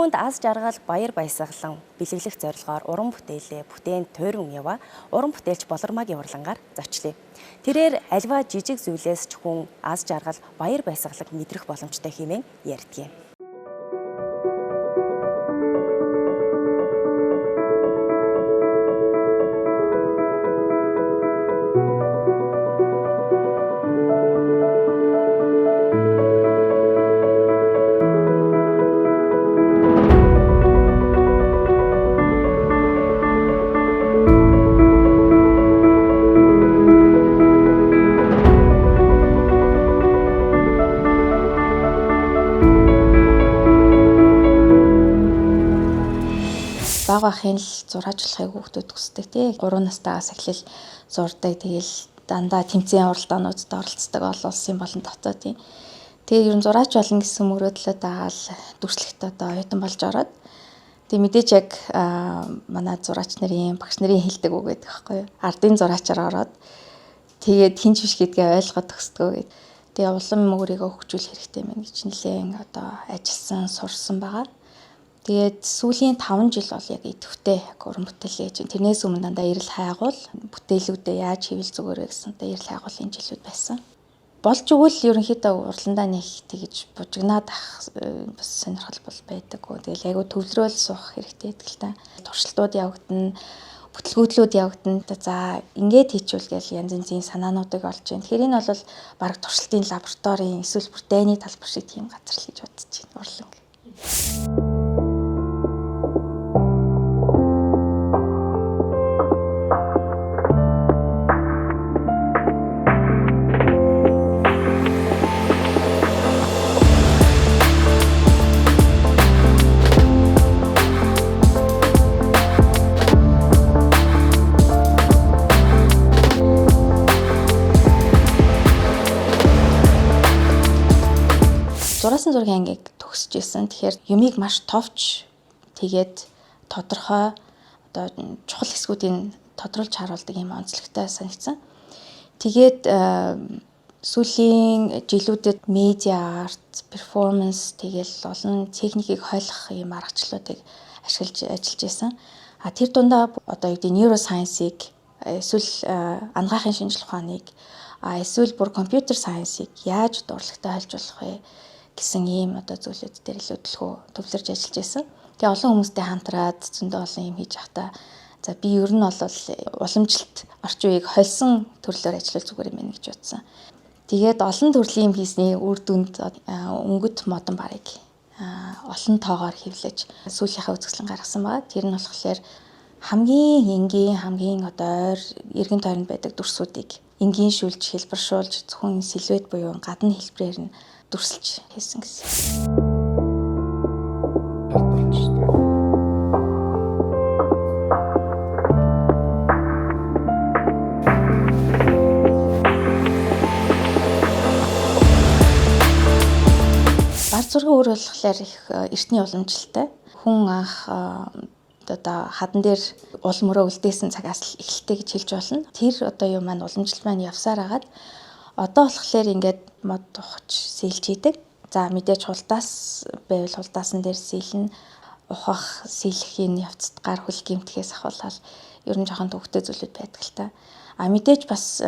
Түүнд аз жаргал баяр баясгалан бэлэглэх зорилгоор уран бүтээлээ бүтээн тойрон яваа уран бүтээлч Болормагийн урлагаар зочлоо. Тэрээр альва жижиг зүйлээс ч хүн аз жаргал баяр баясгалаг мэдрэх боломжтой хэмээн ярьдгийг. Бага бахын л зураачлахыг хүүхдүүд хүсдэг тий. 3 настайгаас эхлэл зурдаг. Тэгэл дандаа тэмцээн уралдаануудад оролцдог олон улсын болон дотоодын. Тэгээ ер нь зураач болно гэсэн мөрөөдлөө дагаал дүрслэхт одоо оюутан болж ороод. Тэгээ мэдээж яг манай зураач нарын багш нарын хэлдэг үг гэдэг байхгүй юу. Ардын зураачаар ороод тэгээд хинч биш гэдгээ ойлгоод төгсдгөө гэдэг. Тэгээ улам өөрийгөө хөгжүүлэх хэрэгтэй мэн гэж нэлээн одоо ажилласан, сурсан байгаа. Тэгээд сүүлийн 5 жил бол яг идэвхтэй уран бүтээл хийж байна. Тэрнээс өмнө дандаа эрэл хайгуул бүтээлүүдээ яаж хийвэл зүгээрээ гэсэн одоо эрэл хайгуулын жилүүд байсан. Болж өгвөл ерөнхийдөө урландаа нэг тэгж бужигнаад ах бас сонирхол бол байдаггүй. Тэгэл айгу төвлөрөөл суух хэрэгтэй гэдэг л та. Туршилтууд явагдана, бүтлгүүтлүүд явагдана. За ингээд хийчихвэл гэл янз янзын санаануудыг олж байна. Тэгэхээр энэ бол баг туршилтын лабораторийн эсвэл бүрдээний талбар шиг тийм газар л гэж бодож байна. Урлан. Зурсан зургийн ангийг төгсөж исэн. Тэгэхээр юмыг маш товч тэгээд тодорхой одоо чухал хэсгүүдийг тодруулж харуулдаг юм онцлогтой санагдсан. Тэгээд сүүлийн жилүүдэд медиа арт, перформанс тэгэл олон техникийг хойлох юм аргачлалуудыг ашиглаж ажиллаж исэн. Тэр дундаа одоо юу гэдэг нейросайенсыг эсвэл анагаахын шинжилгээ ухааныг эсвэл бүр компьютер сайенсыг яаж дурлагтай хольж болох вэ гэсэн ийм одоо зүйлүүд дээр илүү төвлөрж ажиллаж байсан. Тэгээ олон хүмүүстэй хамтраад зөндөө олон юм хийж явахдаа за би ер нь бол уламжлалт орчин үеийг хольсон төрлөөр ажиллах зүгээр юм байна гэж бодсон. Тэгээд олон төрлийн бизнесний үр дүнд өнгөт модон барыг олон тоогоор хэвлэж сүүлийнхаа үзэсгэлэн гаргасан байгаа. Тэр нь болохоор хамгийн энгийн, хамгийн одоо ойр эргэн тойронд байдаг дүрсүүдийг энгийншүүлж, хэлбэршүүлж, зөвхөн силуэт буюу гадна хэлбэрээр нь дүрсэлж хийсэн гэсэн. Бар зургийн өөр болохоор их эртний уламжлалтай. Хүн анх одоо хадан дээр уул мөрөө үлдээсэн цагаас эхэлтэй гэж хэлж болно. Тэр одоо юм маань уламжлалт маань явсаар хагаад одоо болохоор ингээд мод ухаж сэлж хийдэг. За мэдээж хулдаас байвал хулдаасан дээр сэлнэ. Ухах, сэлэхийн явцад гар хөл гэмтгээс ахвалал ер нь жоохон төвхтэй зүйлүүд байдаг л та. Мэдээж бас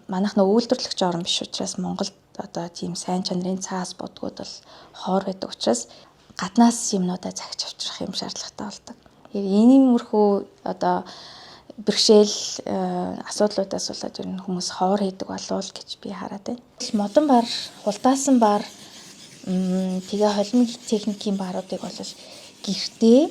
манайх нөө үйлдвэрлэгч орн биш учраас Монголд одоо тийм сайн чанарын цаас будгууд бол хоор байдаг учраас гаднаас юмнуудаа захиж авчрах юм шаардлагатай болдог. Ийм мөрхөө одоо бэрхшээл асуудлуудаас болоод ер нь хүмүүс хоор хийдэг болов гэж би хараад байна. Модон бар, хулдаасан бар, тэгээ холимог техникийн баруудыг бол гэртээ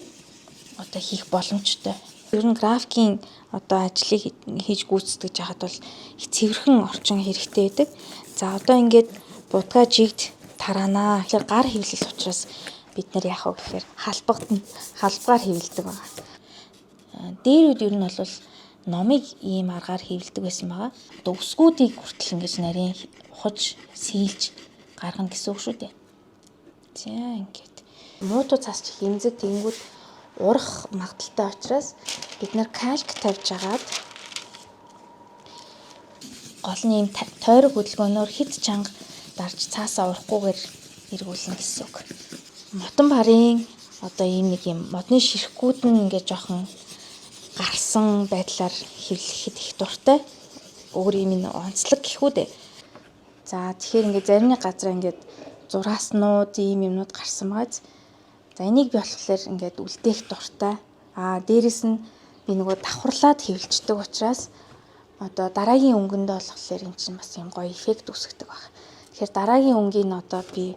одоо хийх боломжтой. Ер нь графикийн одоо ажлыг хийж гүйцэтгэж яхад бол их цэвэрхэн орчин хэрэгтэй байдаг. За одоо ингээд будгаа жигд тараанаа. Тэгэхээр гар хэвлэл учраас бид нар яах вэ гэхээр халбгаар хэвлдэг байгаа. Дээр үд ер нь бол номыг ийм аргаар хэвлдэг байсан байгаа. Одоо өсгүүдийг хүртэл ингэж нарийн ухаж, сийлж гаргана гэсэн үг шүү дээ. За ингээд муутуу цаас чи хэмзэг тэнгүүд урах магадaltaй учраас бид нар кальк тавьж агаад гол нь ийм тойрог хөдөлгөөнөөр хит чанга дарж цаасаа урахгүйгээр эргүүлнэ гэсэн үг. Мотон барын одоо ийм нэг юм модны ширхгүүд нь ингээд жоохон гарсан байдлаар хэвлэхэд их дуртай. Өөр юм ин онцлог гэх үү дээ. За тэгэхээр ингээд зарим газар ингээд зурааснууд ийм юмнууд гарсан байгааз. За энийг би болохоор ингээд үлдээх дуртай. Дээрэс нь би нөгөө давхарлаад хэвлждэг учраас одоо дараагийн өнгөндөө болохоор эн чинь бас юм гоё эффект үүсгдэг баг. Тэгэхээр дараагийн өнгийг одоо би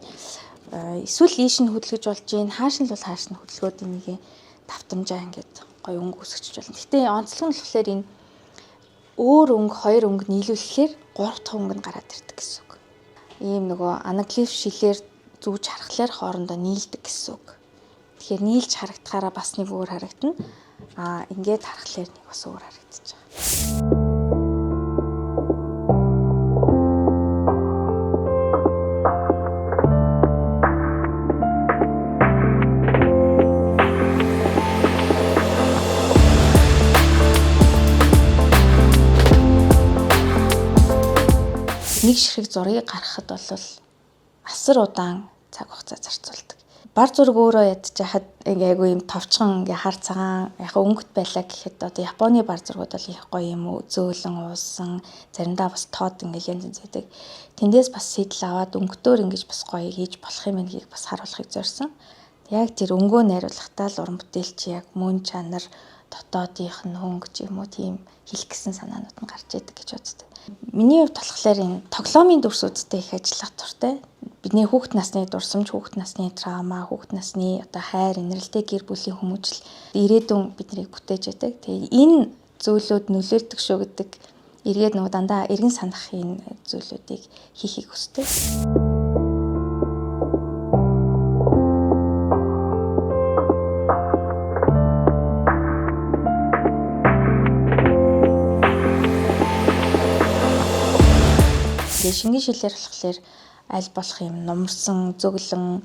эсвэл ийш нь хөдөлгөж болж гин хааш нь бол хааш нь хөдөлгөөд энийг давтамжаа ингээд гоё өнгө үүсгэж болно. Гэтэ онцлог нь болохоор энэ өөр өнгө хоёр өнгө нийлүүлэхээр 3 дахь өнгө нь гараад ирдэг гэсэн үг. Ийм нөгөө анаглиф шилээр зүүж харахаар хоорондоо нийлдэг гэсэн үг. Тэгэхээр нийлж харагдахаараа бас нэг өөр харагдана. Ингээд харахаар нэг бас өөр харагдаж байгаа. Нэг ширхэг зургийг гаргахад бол асар удаан цаг хугацаа зарцуулдаг. Бар зураг өөрөө ядчихад ингээ айгу юм товчхон ингээ хар цагаан яг өнгөт байлаа гэхэд одоо Японы бар зургууд бол их гоё юм уу зөөлөн уусан заримдаа бас тоод ингээ янз янз байдаг. Тэндээс бас сэтэл аваад өнгөтөөр ингэж бас гоё хийж болох юм энийг бас харуулахыг зорьсон. Яг тэр өнгөө найруулахтаа л уран бүтээлч яг мөн чанар дотоодынх нь хөнгө юм уу тийм хэлэх гэсэн санаанууд нь гарч идэг гэж боддог. Миний хувьд болохоор энэ тоглоомын дүрсүүдтэй их ажиллах дуртай. Бидний хүүхэд насны дурсамж, хүүхэд насны драма, хүүхэд насны одоо хайр, инрэлтэй гэр бүлийн хүмүүжил ирээдүйн биднийг бүтээж яадаг. Тэгээ энэ зүйлүүд нөлөөлдөг шүү гэдэг эргээд нөгөө дандаа эргэн санах энэ зүйлүүдийг хийхийг хүсдэг. Шингэн шилээр болохоор аль болох юм нумарсан, зөглөн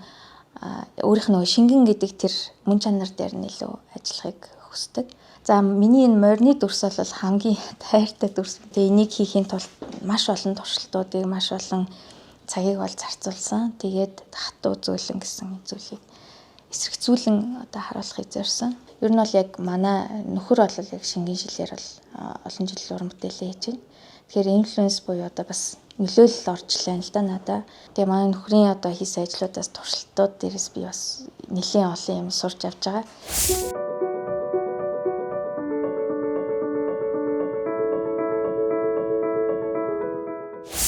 өөрийнх нь шингэн гэдэг тэр мөн чанар дээр нь илүү ажиллахыг хүсдэг. За миний энэ морины дүрс бол хамгийн тайртай дүрс. Тэгээ энийг хийхийн тулд маш олон туршилтуудыг, маш олон цагийг бол зарцуулсан. Тэгээд хатуу зөөлөн гэсэн зүйлийг эсрэгцүүлэн одоо харуулахыг зорьсон. Ер нь бол яг манай нөхөр бол яг шингэн шилээр бол олон жил уран бүтээлээ хийж байна. Тэгэхээр инфлюенс буюу одоо бас нөлөөлөл орчлаа л да надаа. Тэгээ манай нөхрийн одоо хийсэн ажлуудаас туршилтууд дээрээс би бас нэлийн олон юм сурч авч байгаа.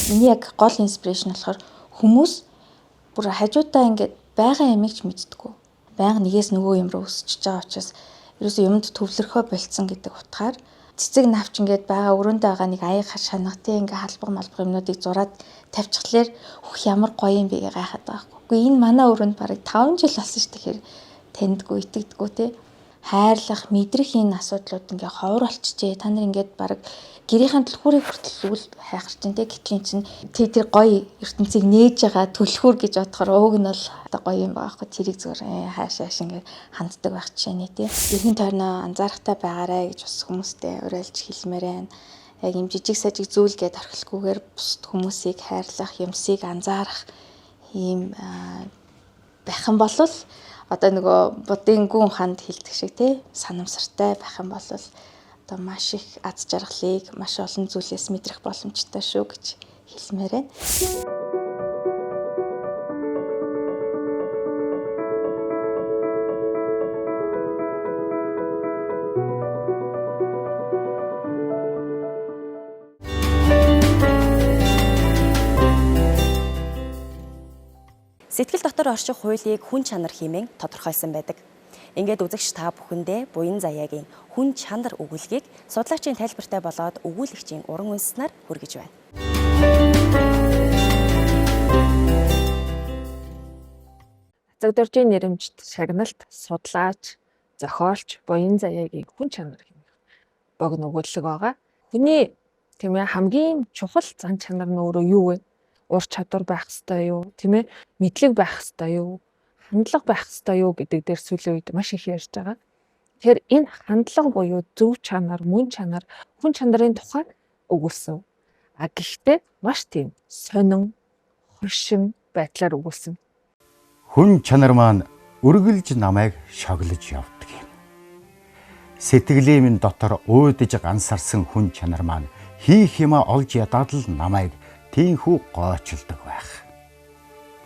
Миний яг гол инспирэшн болохоор хүмүүс бүр хажуудаа ингээд байгаа ямиг ч мэддэггүй. Байнга нэгээс нөгөө юм руу өсөж байгаа учраас ерөөсөө юмд төвлөрөхөө болцсон гэдэг утгаар цэцэг навч ингээд байгаа өрөөндөө байгаа нэг аяг шанах тийм ингээ халбаг малбаг юмнуудыг зураад тавьчихлаар хөх ямар гоё юм бэ гайхаад байгаа хгүй. Үгүй энэ манай өрөөнд бараг 5 жил болсон ш тэгэхээр таньдгүй итгэдэггүй те. Хайрлах, мэдрэх энэ асуудлууд ингээ ховор болчихжээ. Та нар ингээд бараг гэрийнхэн түлхүүрийг хүртэл хайхарч дээ. Гэтэл чинь тэр гоё ертөнцийг нээж байгаа түлхүүр гэж бодохоор ууг нь бол одоо гоё юм байгаа хгүй. Тэрийг зүгээр хааш ингээ ханддаг байх жишээ нэ тий. Эргэн тойрноо анзаарахтай байгаарэ гэж бас хүмүүстэй уриалж хэлмээр байна. Яг юм жижиг сажиг зүйл гээд орхихгүйгээр бусд хүмүүсийг хайрлах, юмсыг анзаарах ийм байх юм бол одоо нөгөө будын гүн ханд хилдэг шиг тий санамсартай байх юм бол одоо маш их аз жаргалыг маш олон зүйлээс мэдрэх боломжтой шүү гэж хэлмээр байна. Сэтгэл дотор орших хуулийг хүн чанар хэмээн тодорхойлсон байдаг. Ингээд үзэгч та бүхэндээ буян заяагийн хүн чанар өгүүлгийг судлаачийн тайлбартай болоод өгүүлэгчийн уран үндэснээр хүргэж байна. Цагдоржийн нэрэмжт шагналт судлаач, зохиолч буян заяагийн хүн чанар хэмээх богино өгүүлэг байгаа. Хүний тийм ээ хамгийн чухал зан чанар нь өөрөө юу вэ? Ур чадвар байх ёстой юу, тийм ээ? Мэдлэг байх ёстой юу? Хандлага байх ёстой юу гэдэг дээр сүүлийн үед маш их ярьж байгаа. Тэгэхээр энэ хандлага буюу зөв чанар, мөн чанар, хүн чанарын тухай өгүүлсэн. Гэхдээ маш тийм сонин, хошин байдлаар өгүүлсэн. Хүн чанар маань өргөлж намайг шоглож явдаг юм. Сэтгэлийн минь дотор уудаж гансарсан хүн чанар маань хийх юмаа олж ядаад л намайг тийхүү гойчилдог байх.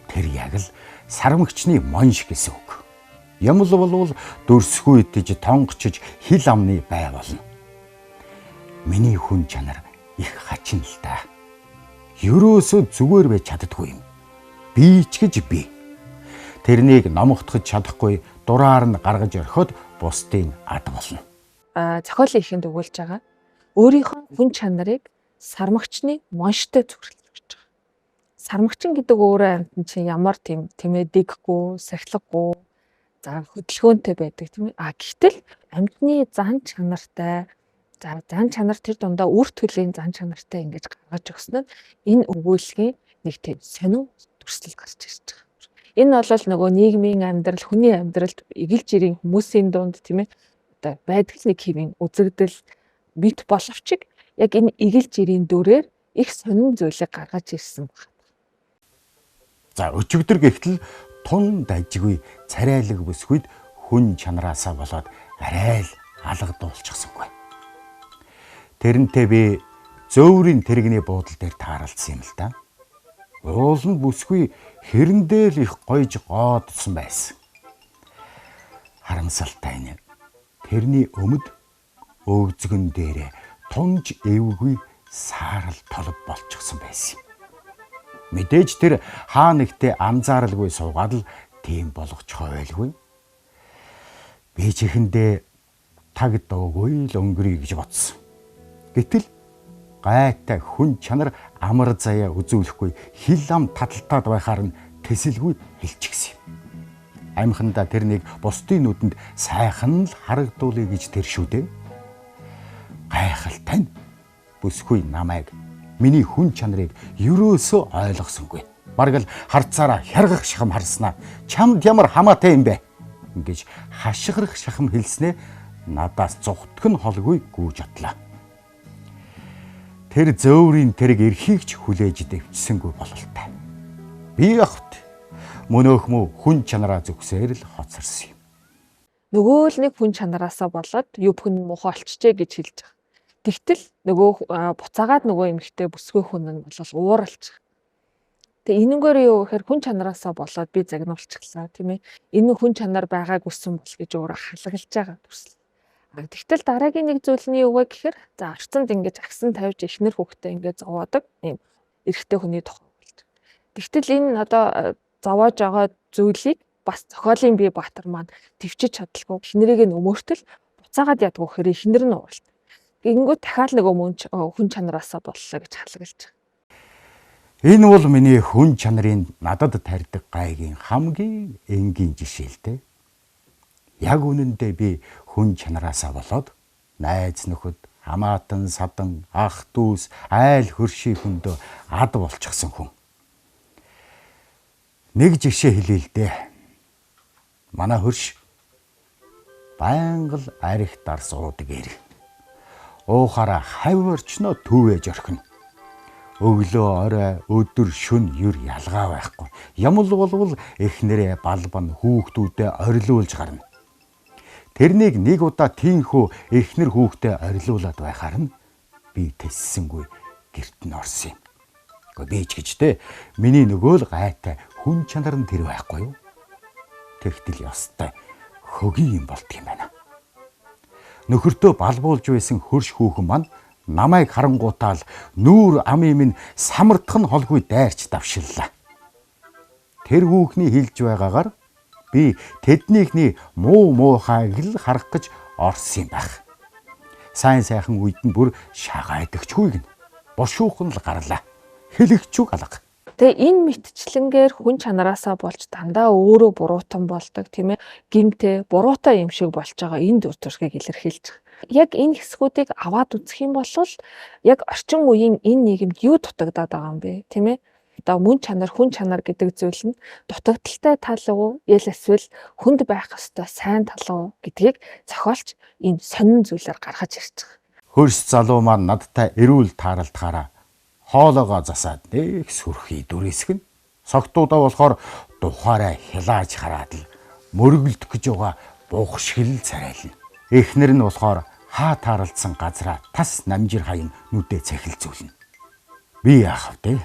Тэр яг л сармагчны монш гэсэн үг. Ямл болвол дөрсгүй идэж тонгочж хил амны бай болно. Миний хүн чанар их хачин л та. Ерөөсөө зүгээр байж чаддгүй юм. Би ч гэж би. Тэрнийг номогдоход чадахгүй дураар нь гаргаж орхиод бусдын ад болно. Зохиолын ихэнд өгүүлж байгаа өөрийнхөө хүн чанарыг сармагчны монштой зүгтэлж байгаа. Сармагчин гэдэг өөрөө амтэн чинь ямар тийм тэмээ дэггүй, сахилгагүй, за хөдөлгөөнтэй байдаг тийм ээ. Гэтэл амтны зан чанартай, за зан чанар тэр дундаа үр төлөлийн зан чанартай ингэж гаргаж өгсөн нь энэ өгүүлгийн нэг тийм сонин дүрслэл гарч ирж байгаа. Энэ бол нөгөө нийгмийн амьдрал, хүний амьдралд эгэлж ирийн хүмүүсийн дунд тийм ээ байдаг нэг хэвийн үзэгдэл бит боловч яг энэ эгэлж ирийн дүрээр их сонин зүйлийг гаргаж ирсэн байна. За өчигдөр гэхтэл тун дажгүй царайлаг бүсгүйд хүн чанараасаа болоод арай л алгадуулчихсангүй. Тэрнтэй би зөөврийн тэрэгний буудал дээр тааралцсан юм л да. Уулын бүсгүй хэрэндээ л их гойж гоодсон байсан. Харамсалтай нь тэрний өмд өвзгөн дээрээ тунж эвгүй саарал толб болчихсон байсан. Мэдээж тэр хаа нэгтээ анзааралгүй суугаад л тийм болгочихоо байлгүй. Би чихэндээ таг дуугүй л өнгөрье гэж бодсон. Гэтэл гайтай хүн чанар амар заяа үзүүлэхгүй хил ам таталтаад байхаар нь тэсэлгүй хэлчихсэн юм. Амхандаа тэрнийг бусдын нүдэнд сайхан л харагдуулъя гэж тэр шүү дээ. Гайхалтай нь бүсгүй намайг миний хүн чанарыг ерөөсөө ойлгосонгүй. Бараг л харцаараа хяргах шахам харснаа. Чамд ямар хамаатай юм бэ? Ингэж хашгирах шахам хэлснээ надаас зүгтг нь холгүй гүйж отлаа. Тэр зөөврийн тэрэг эрхийг ч хүлээж дэвчсэнгүй бололтой. Би явт мөнөөх мө хүн чанараа зүгсээр л хоцорсон юм. Нөгөө л нэг хүн чанараасаа болоод юу бүхэн муухай олчжээ гэж хэлж байгаа. Тэгтэл нөгөө буцаагаад нөгөө эмэгтэй бүсгүй хүн нь бол ууралж байгаа. Тэгээ энэнгээр юу гэхээр хүн чанараасаа болоод би загнуулчихлаа тийм ээ. Энэ хүн чанар байгааг үссэн бол гэж өөрөө халгалж байгаа төсөл. Тэгтэл дараагийн нэг зүйл нь юу вэ гэхээр за орцонд ингэж агсан тавьж эхнэр хүүхдээ ингэж зовоодог юм эрэгтэй хүний тухай болж. Тэгтэл энэ одоо зовоож байгаа зүйлийг бас зохиолын бие баатар маань төвчж чадлаггүй эхнэрийг нь өмөртөл буцаагаад ядгүй хэрэг эхнэр нь ууралт. Ингэнгүүт дахиад нэг хүн чанараасаа боллоо гэж халгалж байгаа. Энэ бол миний хүн чанарын надад тарьдаг гайгийн хамгийн энгийн жишээ л дээ. Яг үнэндээ би хүн чанараасаа болоод найз нөхөд, хамаатан, садан, ах дүүс, айл хөршийн хүндөө ад болчихсон хүн. Нэг жишээ хэлээ л дээ. Манай хөрш байнга л арх дарс уудаг эр. Уухаараа хавьорчноо төвэж орхино. Өглөө орой өдөр шөнө юр ялгаа байхгүй. Ямал болвол эхнэрээ балбан хүүхдүүдээ орилуулж гарна. Тэрнийг нэг удаа тийхүү эхнэр хүүхдээ орилуулад байхаар нь би тэссэнгүй гэрт нь орсон юм. Гэхдээ би ч гэжтэй миний нөгөө л гайтай хүн чанар нь тэр байхгүй юу? Тэгтэл ёстой хөгийн юм болт юм байна. Нөхөртөө балбуулж байсан хөрш хүүхэн маань намайг харангуутаал нүүр амын минь самардах нь холгүй дайрч давшиллаа. Тэр хүүхний хэлж байгаагаар би тэднийхний муу муухайг л харах гэж орсон юм байх. Сайн сайхан үед нь бүр шагайдагчгүй гин. Бошуухан л гарлаа. Хэлэгчүүг алга. Тэгээ энэ мэтчлэнгээр хүн чанараасаа болж дандаа өөрөө буруутан болдог тийм ээ. Гимтэй буруутай юм шиг болж байгаа энэ дүр төрхийг илэрхийлж байгаа. Яг энэ хэсгүүдийг аваад үзэх юм бол яг орчин үеийн энэ нийгэмд юу дутагдаад байгаа юм бэ тийм ээ. Одоо мөн чанар хүн чанар гэдэг зүйл нь дутагдaltaй тал уу эсвэл хүнд байх ёстой сайн тал уу гэдгийг зохиолч энэ сонин зүйлээр гаргаж ирж байгаа. Хөрс залуу маань надтай эрүүл тааралтгаараа хоолоогоо засаад нэг сүрхий дүрээсгэн. Согтуудаа болохоор тухаараа хилааж хараад л мөргөлдөх гэж байгаа буух шиг л царайлна. Эхнэр нь болохоор хаа тааралдсан газраа тас намжир хаян нүдээ цахилзүүлнэ. Би яах вэ?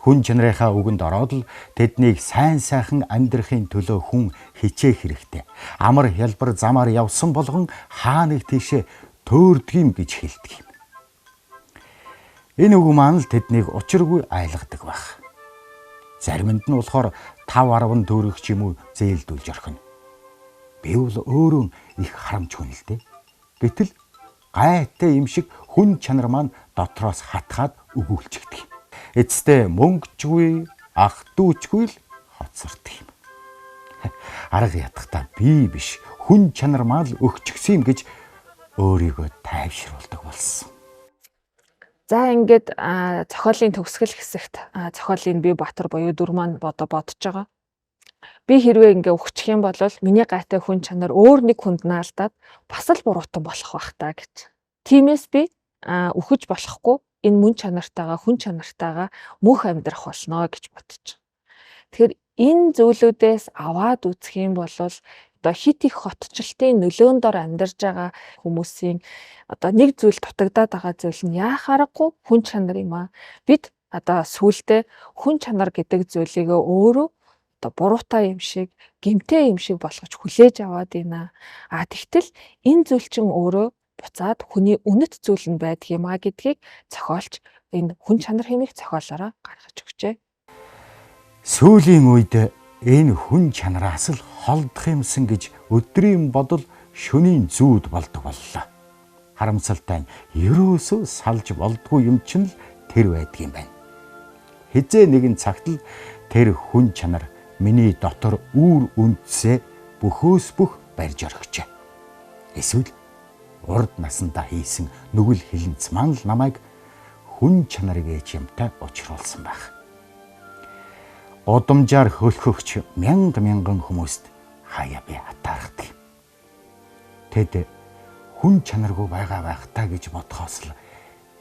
Хүн чанарынхаа үгэнд ороод л тэднийг сайн сайхан амьдрахын төлөө хүн хичээх хэрэгтэй. Амар хялбар замаар явсан болгон хаа нэг тийшээ төөрдөг юм гэж хэлдэг юм. Энэ үг маань л тэднийг учиргүй айлгадаг байх. Заримд нь болохоор 5-10 төгрөг ч юм уу зээлдүүлж орхино. Би бол өөрөө их харамж хүн л дээ. Гэтэл гайтай юм шиг хүн чанар маань дотроос хатгаад өгүүлчихдэг. Эцэстээ мөнгөчгүй, ах дүүчгүй л хоцордог юм. Арга ятгахтаа би биш, хүн чанар маань л өгчихсөн юм гэж өөрийгөө тайвшруулдаг болсон. За ингээд зохиолын төгсгөл хэсэгт зохиолын би Баатар буюу дүр маань бодож байгаа. Би хэрвээ ингээ өгчих юм бол миний гайтай хүн чанар өөр нэг хүнд наалдаад бас л буруутан болох бах та гэж. Тиймээс би өгөж болохгүй энэ мөн чанартайгаа хүн чанартайгаа мөнх амьдрах болно гэж бодож. Тэгэхээр энэ зүйлүүдээс аваад үзэх юм бол одоо хит их хотчлтын нөлөөнд дор амьдарж байгаа хүмүүсийн одоо нэг зүйл дутагдаад байгаа зүйл нь яхаарахгүй хүн чанар юм аа. Бид одоо сүултээ хүн чанар гэдэг зүйлийг өөрөө одоо буруутай юм шиг, гэмтэй юм шиг болгож хүлээж аваад ийна. Тэгтэл энэ зүйл чинь өөрөө буцаад хүний үнэт зүйл нь байдаг юм а гэдгийг зохиолч энэ хүн чанар хэмээх зохиолоороо гаргаж өгчээ. Сүүлийн үед энэ хүн чанараас л холдох юмсан гэж өдрийн бодол шөнийн зүүд болдог боллоо. Харамсалтай нь ерөөсөө салж болдгүй юм чинь л тэр байдаг юм байна. Хизээ нэгэн цагт л тэр хүн чанар миний дотор үүр үндсээ бөхөөс бүх барьж орхижээ. Эсвэл урд насандаа хийсэн нүгэл хилэнц маань л намайг хүн чанарыг юмтай учруулсан байх. Удамжаар хөлхөгч мянган хүмүүст хаяа би хатаархдаг. Тэд хүн чанаргүй байгаа байх та гэж бодхоос л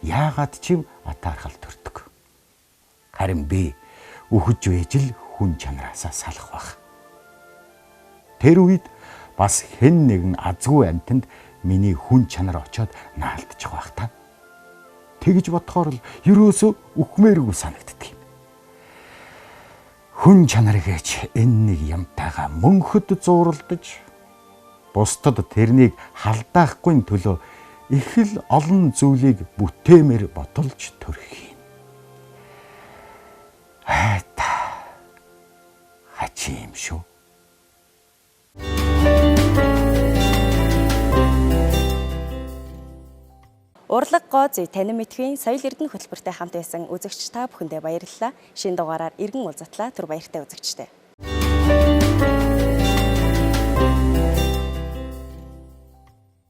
яагаад ч юм атаархал төрдөг. Харин би үхэж байж л хүн чанараасаа салах байх. Тэр үед бас хэн нэгэн азгүй амьтанд миний хүн чанар очоод наалдчих байх та. Тэгж бодохоор л ерөөсөө үхмээргүй санагддаг юм. Хүн чанар гэж энэ нэг юмтайгаа мөнхөд зууралдаж, бусдад тэрнийг халдаахгүй төлөө их л олон зүйлийг бүтээмээр бодолж төрөх юм. Хачи юм шүү. Урлаг гоо зүй танин мэдхийн соёл эрдэнэ хөтөлбөртэй хамт байсан үзэгч та бүхэндээ баярлалаа. Шинэ дугаараар иргэн уулзтлаа. Түр баяртай үзэгчтэй.